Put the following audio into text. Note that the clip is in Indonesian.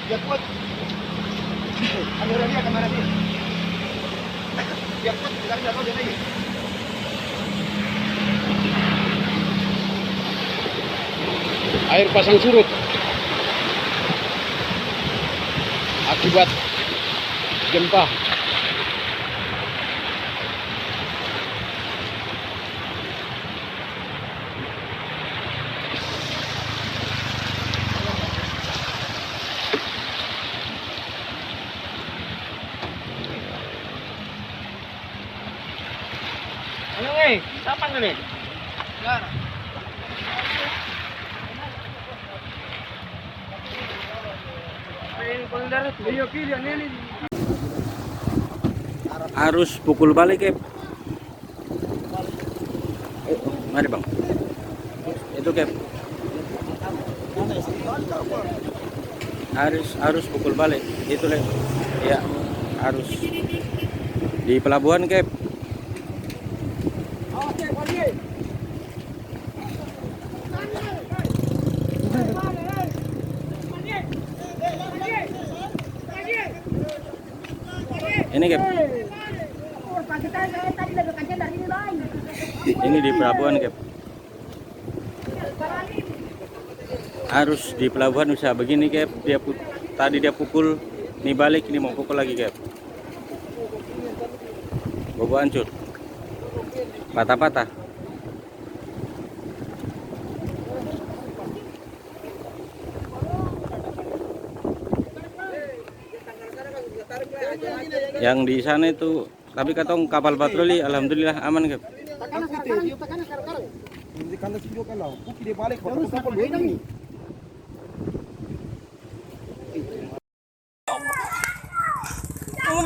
Dia kuat. Ada dia kemana dia? Dia kuat, tidak tahu dia lagi. Air pasang surut akibat gempa. Ano siapa nih? Enggak. Arus pukul balik Kep. Mari bang. Itu Kep. Arus pukul balik. Itu Le. Ya, arus di pelabuhan Kep. Ini Kep. Ini di pelabuhan Kep. Arus di pelabuhan bisa begini Kep. Tadi dia pukul, ini balik, ini mau pukul lagi Kep. Bobo hancur, patah-patah. Yang di sana itu, tapi katong kapal patroli, alhamdulillah aman Kep. Ang